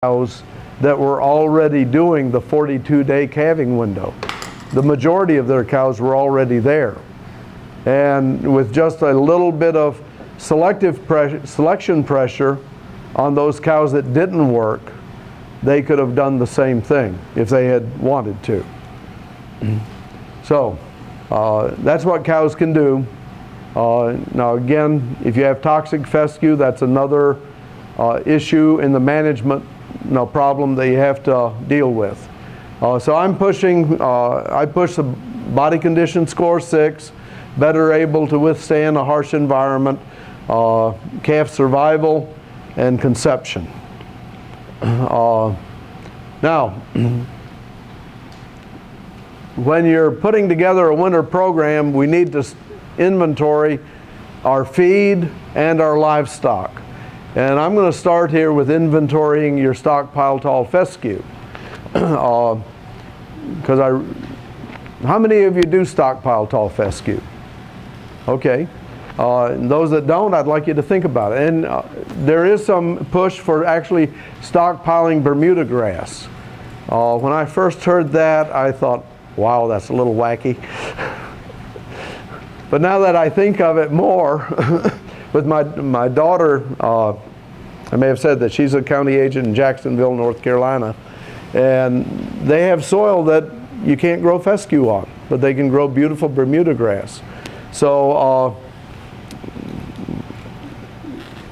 cows that were already doing the 42-day calving window. The majority of their cows were already there. And with just a little bit of selection pressure on those cows that didn't work, they could have done the same thing if they had wanted to. So that's what cows can do. Now again, if you have toxic fescue, that's another issue in the management problem that you have to deal with. So I'm pushing, I push the body condition score 6, better able to withstand a harsh environment, calf survival, and conception. Now, when you're putting together a winter program, we need to inventory our feed and our livestock. And I'm going to start here with inventorying your stockpile tall fescue. How many of you do stockpile tall fescue? Okay. And those that don't, I'd like you to think about it. And there is some push for actually stockpiling Bermuda grass. When I first heard that, I thought, wow, that's a little wacky. But now that I think of it more, with my daughter, I may have said that she's a county agent in Jacksonville, North Carolina, and they have soil that you can't grow fescue on, but they can grow beautiful Bermuda grass. So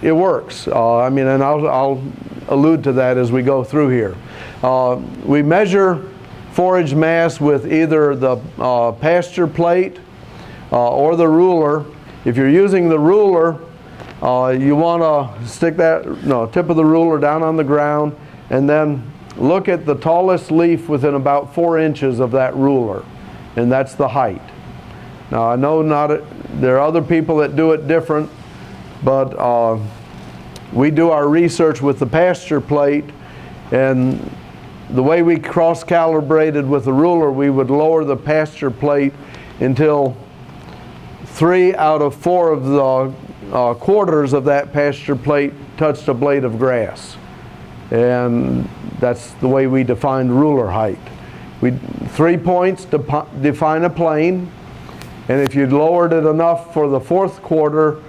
it works. I mean, and I'll allude to that as we go through here. We measure forage mass with either the pasture plate or the ruler. If you're using the ruler, you want to stick that tip of the ruler down on the ground and then look at the tallest leaf within about 4 inches of that ruler, and that's the height. Now I know there are other people that do it different, but we do our research with the pasture plate, and the way we cross-calibrated with the ruler, we would lower the pasture plate until 3 out of 4 of the quarters of that pasture plate touched a blade of grass. And that's the way we defined ruler height. 3 points define a plane, and if you'd lowered it enough for the 4th quarter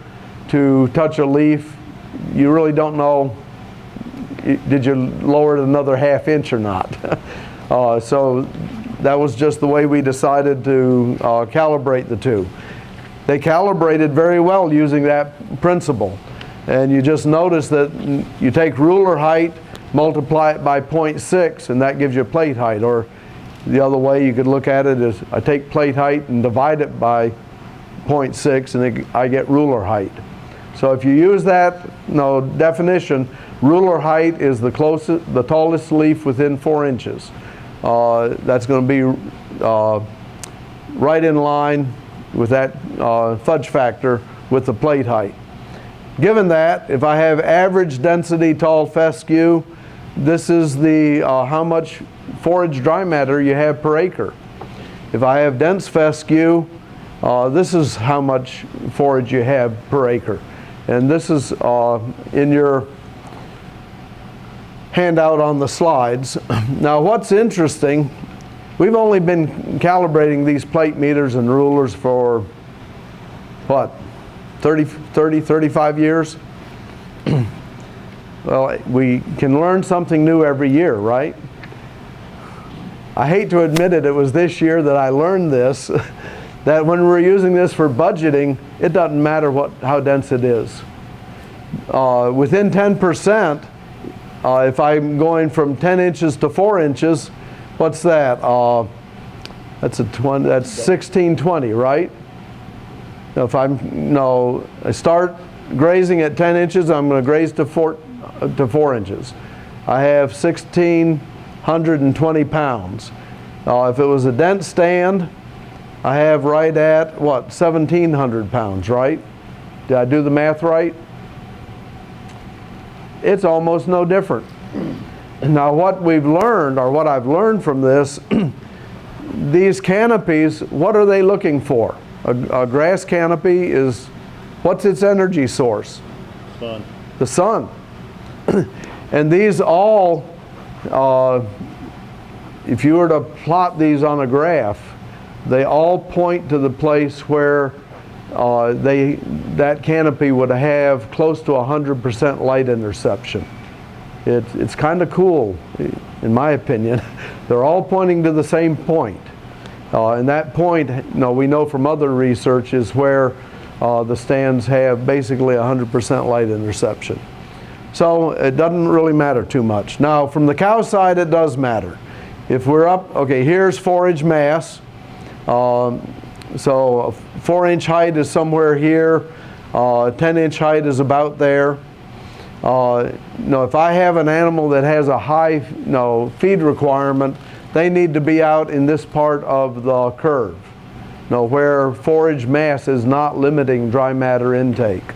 to touch a leaf, you really don't know, did you lower it another ½ inch or not? So that was just the way we decided to calibrate the two. They calibrated very well using that principle. And you just notice that you take ruler height, multiply it by 0.6, and that gives you plate height. Or the other way you could look at it is I take plate height and divide it by 0.6, and I get ruler height. So if you use that definition, ruler height is the tallest leaf within 4 inches. That's going to be right in line with that fudge factor with the plate height. Given that, if I have average density tall fescue, this is the how much forage dry matter you have per acre. If I have dense fescue, this is how much forage you have per acre. And this is in your handout on the slides. Now what's interesting, we've only been calibrating these plate meters and rulers for what, 35 years? Well, we can learn something new every year, right? I hate to admit it, it was this year that I learned this, that when we're using this for budgeting, it doesn't matter how dense it is. Within 10%, if I'm going from 10 inches to 4 inches, what's that? That's 1620, right? Now if I start grazing at 10 inches, I'm going to graze to 4 inches. I have 1,620 pounds. If it was a dense stand, I have right at, what, 1,700 pounds, right? Did I do the math right? It's almost no different. Now what we've learned, or what I've learned from this, these canopies, what are they looking for? A grass canopy is, what's its energy source? Sun. The sun. And these all, if you were to plot these on a graph, they all point to the place where that canopy would have close to 100% light interception. It's kind of cool, in my opinion. They're all pointing to the same point. And that point, we know from other research, is where the stands have basically 100% light interception. So it doesn't really matter too much. Now, from the cow side, it does matter. If we're up, okay, here's forage mass. So a 4-inch height is somewhere here. 10-inch height is about there. If I have an animal that has a high feed requirement, they need to be out in this part of the curve, where forage mass is not limiting dry matter intake.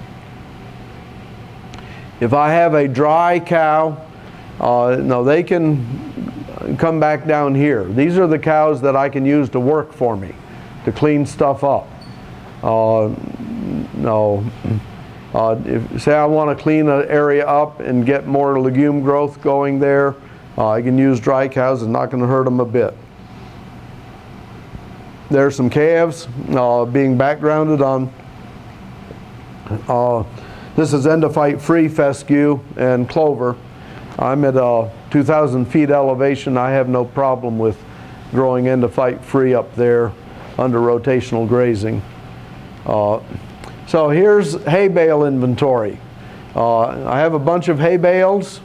If I have a dry cow, they can come back down here. These are the cows that I can use to work for me, to clean stuff up. If, say I want to clean an area up and get more legume growth going there, I can use dry cows. It's not going to hurt them a bit. There's some calves being backgrounded on. This is endophyte-free fescue and clover. I'm at 2,000 feet elevation. I have no problem with growing endophyte-free up there under rotational grazing. So here's hay-bale inventory. I have a bunch of hay bales,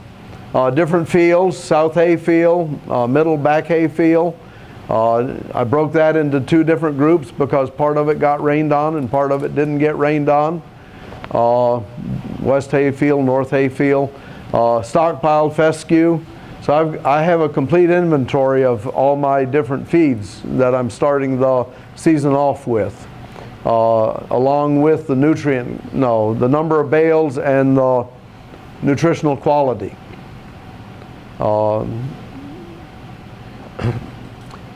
different fields, south hay field, middle back hay field. I broke that into 2 different groups because part of it got rained on and part of it didn't get rained on. West hay field, north hay field, stockpiled fescue. So I have a complete inventory of all my different feeds that I'm starting the season off with, along with the the number of bales and the nutritional quality. Now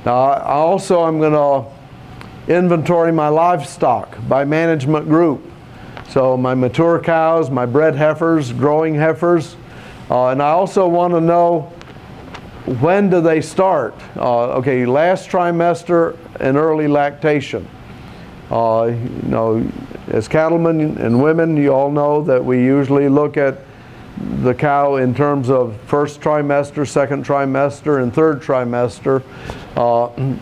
I'm going to inventory my livestock by management group. So my mature cows, my bred heifers, growing heifers, and I also want to know when do they start. Okay, last trimester and early lactation. As cattlemen and women, you all know that we usually look at the cow in terms of first trimester, second trimester, and third trimester.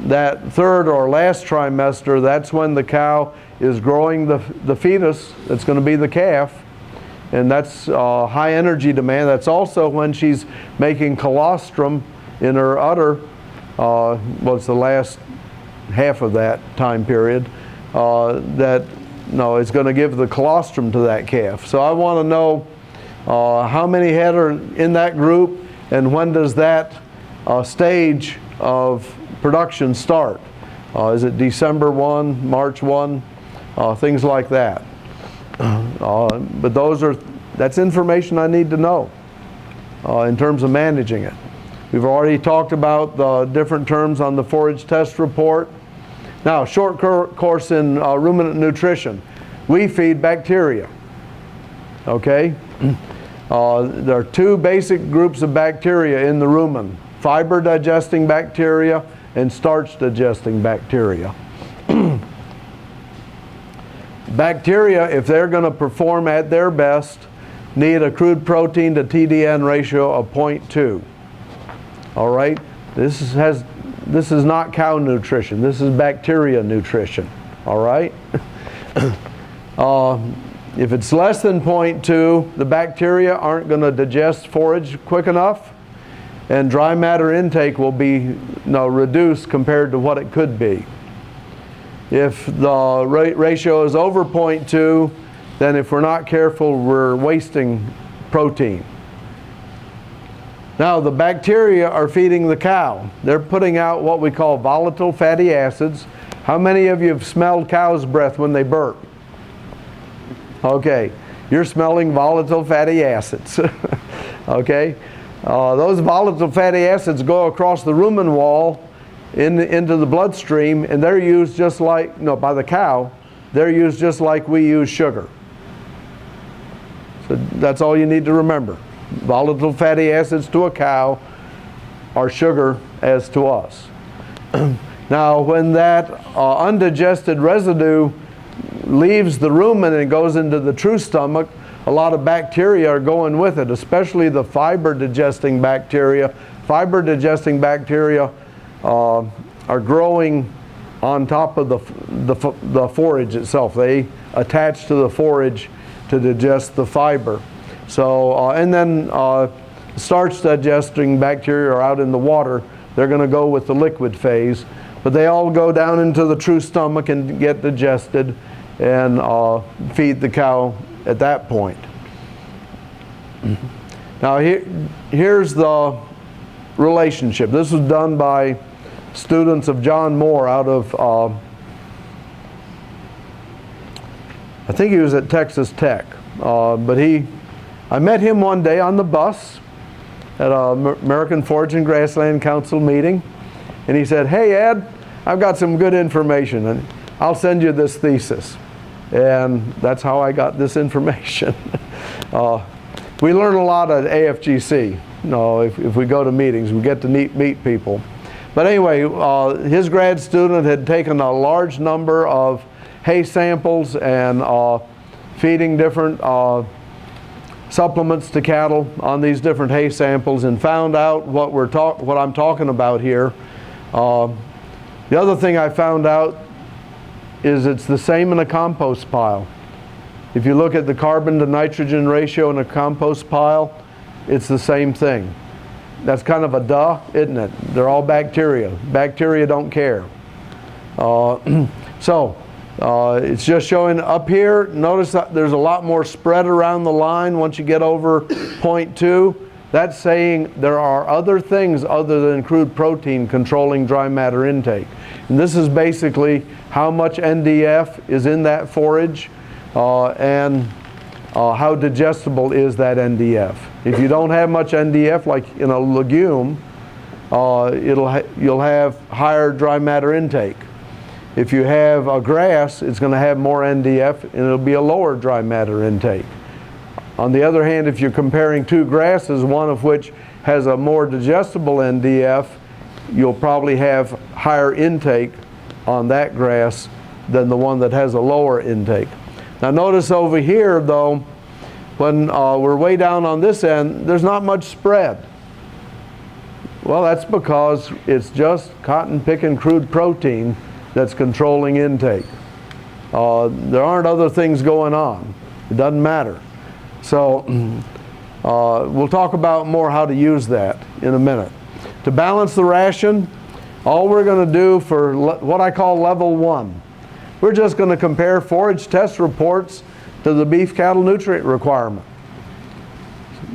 That third or last trimester, that's when the cow is growing the fetus that's going to be the calf, and that's high energy demand. That's also when she's making colostrum in her udder. It's the last half of that time period that it's going to give the colostrum to that calf. So I want to know how many head are in that group, and when does that stage of production start? Is it December 1, March 1, things like that? But that's information I need to know in terms of managing it. We've already talked about the different terms on the forage test report. Now, short course in ruminant nutrition. We feed bacteria, okay? There are 2 basic groups of bacteria in the rumen: fiber digesting bacteria and starch digesting bacteria. Bacteria, if they're going to perform at their best, need a crude protein to TDN ratio of 0.2. All right? This is not cow nutrition. This is bacteria nutrition. All right? If it's less than 0.2, the bacteria aren't going to digest forage quick enough, and dry matter intake will be reduced compared to what it could be. If the ratio is over 0.2, then if we're not careful, we're wasting protein. Now, the bacteria are feeding the cow. They're putting out what we call volatile fatty acids. How many of you have smelled cow's breath when they burp? Okay, you're smelling volatile fatty acids. Okay, those volatile fatty acids go across the rumen wall into the bloodstream, and they're used just like, by the cow, they're used just like we use sugar. So that's all you need to remember. Volatile fatty acids to a cow are sugar as to us. Now, when that undigested residue leaves the rumen and goes into the true stomach, a lot of bacteria are going with it, especially the fiber-digesting bacteria. Fiber-digesting bacteria are growing on top of the forage itself. They attach to the forage to digest the fiber. So, and then starch-digesting bacteria are out in the water. They're going to go with the liquid phase. But they all go down into the true stomach and get digested and feed the cow at that point. Now here's the relationship. This was done by students of John Moore out of, I think he was at Texas Tech. But I met him one day on the bus at an American Forage and Grassland Council meeting. And he said, "Hey Ed, I've got some good information and I'll send you this thesis." And that's how I got this information. We learn a lot at AFGC. If we go to meetings, we get to meet people. But anyway, his grad student had taken a large number of hay samples and feeding different supplements to cattle on these different hay samples and found out what I'm talking about here. The other thing I found out is it's the same in a compost pile. If you look at the carbon to nitrogen ratio in a compost pile, it's the same thing. That's kind of a duh, isn't it? They're all bacteria. Bacteria don't care. It's just showing up here. Notice that there's a lot more spread around the line once you get over 0.2. That's saying there are other things other than crude protein controlling dry matter intake. And this is basically how much NDF is in that forage and how digestible is that NDF. If you don't have much NDF, like in a legume, you'll have higher dry matter intake. If you have a grass, it's going to have more NDF and it'll be a lower dry matter intake. On the other hand, if you're comparing two grasses, one of which has a more digestible NDF, you'll probably have higher intake on that grass than the one that has a lower intake. Now notice over here though, when we're way down on this end, there's not much spread. Well, that's because it's just cotton picking crude protein that's controlling intake. There aren't other things going on. It doesn't matter. So we'll talk about more how to use that in a minute. To balance the ration, all we're going to do for what I call level 1, we're just going to compare forage test reports to the beef cattle nutrient requirement.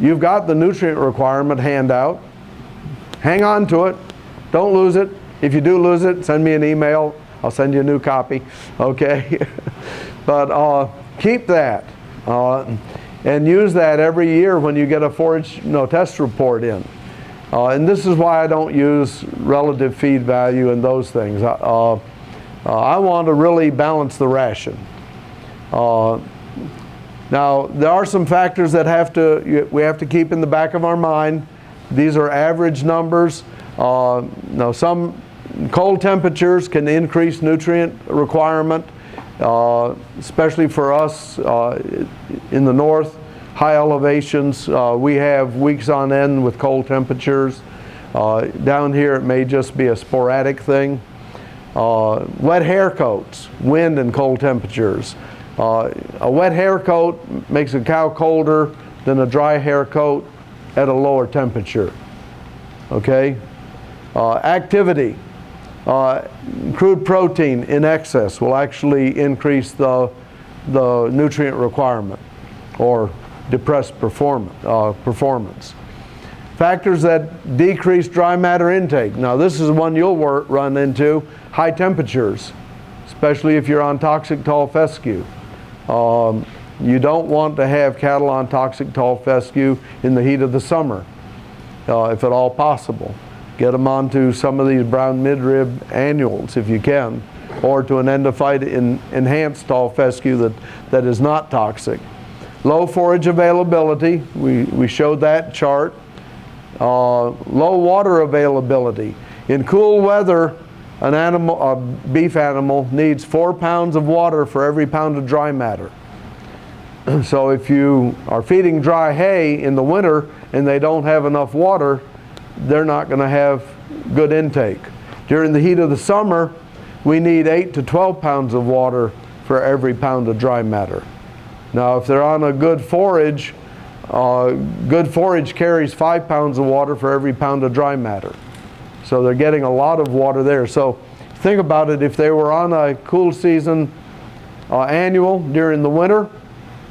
You've got the nutrient requirement handout. Hang on to it. Don't lose it. If you do lose it, send me an email. I'll send you a new copy. Okay? But keep that. And use that every year when you get a forage test report in. And this is why I don't use relative feed value and those things. I want to really balance the ration. Now, there are some factors that we have to keep in the back of our mind. These are average numbers. Now, some cold temperatures can increase nutrient requirement, especially for us in the north. High elevations, we have weeks on end with cold temperatures. Down here it may just be a sporadic thing. Wet hair coats, wind and cold temperatures. A wet hair coat makes a cow colder than a dry hair coat at a lower temperature. Okay? Activity. Crude protein in excess will actually increase the nutrient requirement or depress performance. Factors that decrease dry matter intake. Now this is one you'll run into. High temperatures, especially if you're on toxic tall fescue. You don't want to have cattle on toxic tall fescue in the heat of the summer, if at all possible. Get them onto some of these brown midrib annuals if you can, or to an endophyte enhanced tall fescue that is not toxic. Low forage availability, we showed that chart. Low water availability. In cool weather, a beef animal needs 4 pounds of water for every pound of dry matter. So if you are feeding dry hay in the winter and they don't have enough water, they're not going to have good intake. During the heat of the summer, we need 8 to 12 pounds of water for every pound of dry matter. Now if they're on a good forage carries 5 pounds of water for every pound of dry matter. So they're getting a lot of water there. So think about it, if they were on a cool season annual during the winter,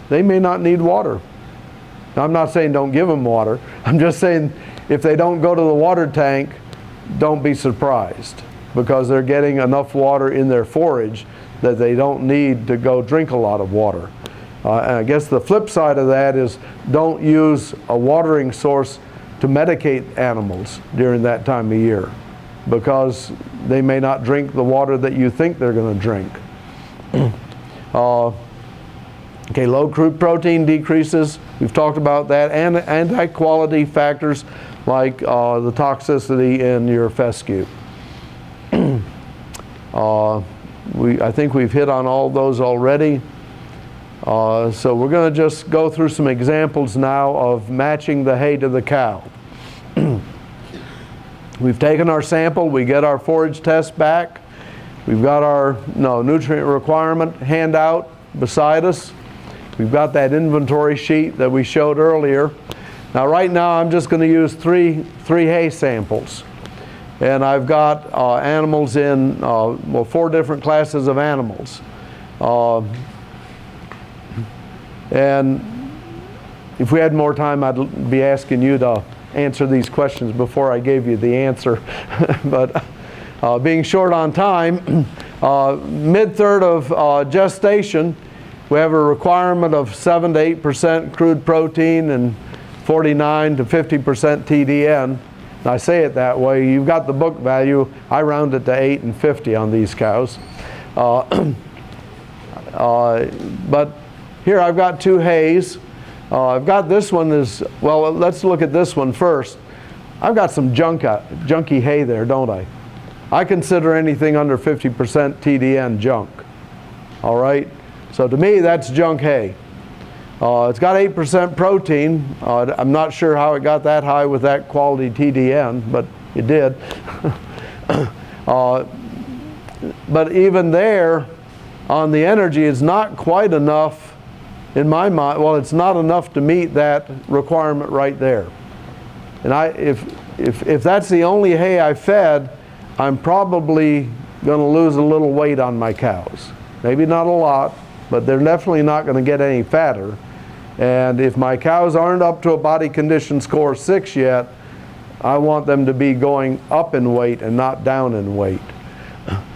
they may not need water. Now, I'm not saying don't give them water. I'm just saying if they don't go to the water tank, don't be surprised, because they're getting enough water in their forage that they don't need to go drink a lot of water. And I guess the flip side of that is don't use a watering source to medicate animals during that time of year, because they may not drink the water that you think they're going to drink. Okay, low crude protein decreases. We've talked about that, and anti-quality factors like the toxicity in your fescue. I think we've hit on all those already. So we're going to just go through some examples now of matching the hay to the cow. We've taken our sample, we get our forage test back, we've got our nutrient requirement handout beside us, we've got that inventory sheet that we showed earlier. Now right now I'm just going to use three hay samples, and I've got animals in 4 different classes of animals. And if we had more time, I'd be asking you to answer these questions before I gave you the answer. But being short on time, mid-third of gestation, we have a requirement of 7 to 8% crude protein and 49 to 50% TDN. And I say it that way. You've got the book value. I round it to 8 and 50 on these cows. But here I've got 2 hays. I've got this one well, let's look at this one first. I've got some junky hay there, don't I? I consider anything under 50% TDN junk. All right? So to me, that's junk hay. It's got 8% protein. I'm not sure how it got that high with that quality TDN, but it did. But even there, on the energy, it's not quite enough in my mind. Well, it's not enough to meet that requirement right there. And if that's the only hay I fed, I'm probably going to lose a little weight on my cows. Maybe not a lot, but they're definitely not going to get any fatter. And if my cows aren't up to a body condition score 6 yet, I want them to be going up in weight and not down in weight.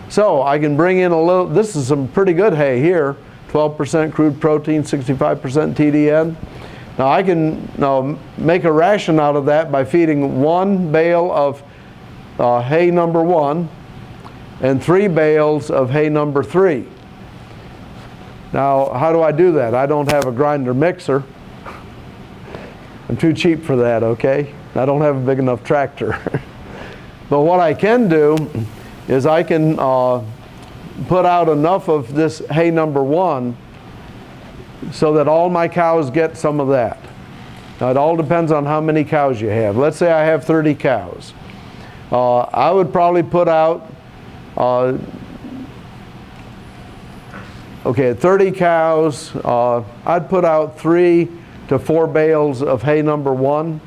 So I can bring in a little, this is some pretty good hay here, 12% crude protein, 65% TDN. Now I can make a ration out of that by feeding 1 bale of hay number 1 and 3 bales of hay number 3. Now how do I do that? I don't have a grinder mixer. I'm too cheap for that, okay? I don't have a big enough tractor. But what I can do is I can put out enough of this hay number 1 so that all my cows get some of that. Now it all depends on how many cows you have. Let's say I have 30 cows. I would probably put out, at 30 cows, I'd put out 3 to 4 bales of hay number 1,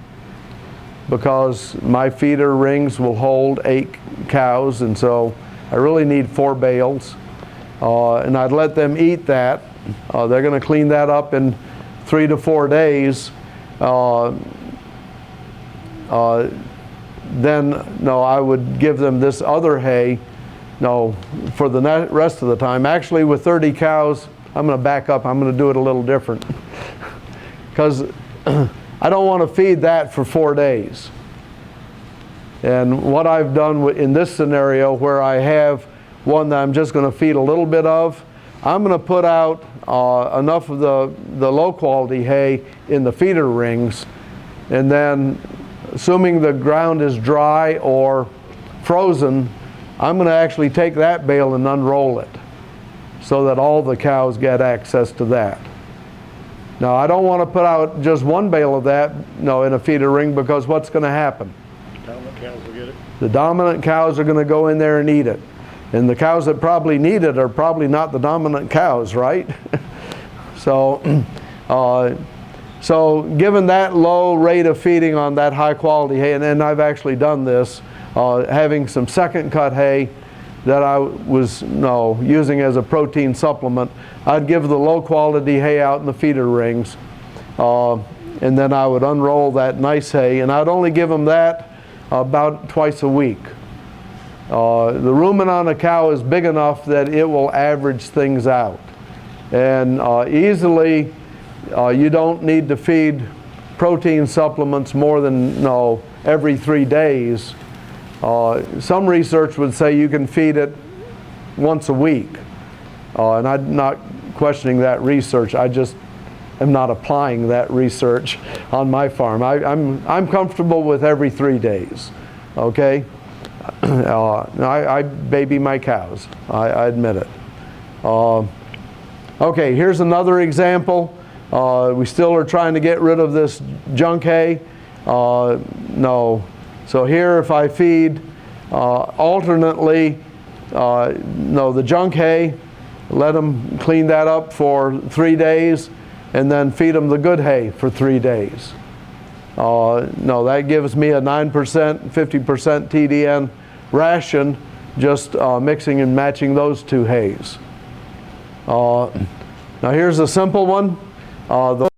because my feeder rings will hold 8 cows, and so I really need 4 bales. And I'd let them eat that. They're going to clean that up in 3 to 4 days. Then I would give them this other hay for the rest of the time. Actually, with 30 cows, I'm going to back up. I'm going to do it a little different, because I don't want to feed that for 4 days. And what I've done in this scenario, where I have one that I'm just going to feed a little bit of, I'm going to put out enough of the low quality hay in the feeder rings, and then assuming the ground is dry or frozen, I'm going to actually take that bale and unroll it so that all the cows get access to that. Now, I don't want to put out just one bale of that, in a feeder ring, because what's going to happen? Dominant cows will get it. The dominant cows are going to go in there and eat it. And the cows that probably need it are probably not the dominant cows, right? So given that low rate of feeding on that high quality hay, and I've actually done this, having some second cut hay that I was using as a protein supplement, I'd give the low quality hay out in the feeder rings, and then I would unroll that nice hay, and I'd only give them that about twice a week. The rumen on a cow is big enough that it will average things out, and easily you don't need to feed protein supplements more than every 3 days. Some research would say you can feed it once a week, and I'm not questioning that research. I just am not applying that research on my farm. I'm comfortable with every 3 days. Okay, I baby my cows. I admit it. Okay, here's another example. We still are trying to get rid of this junk hay. So here, if I feed alternately, the junk hay, let them clean that up for 3 days, and then feed them the good hay for 3 days. That gives me a 9%, 50% TDN ration, just mixing and matching those two hays. Now here's a simple one. The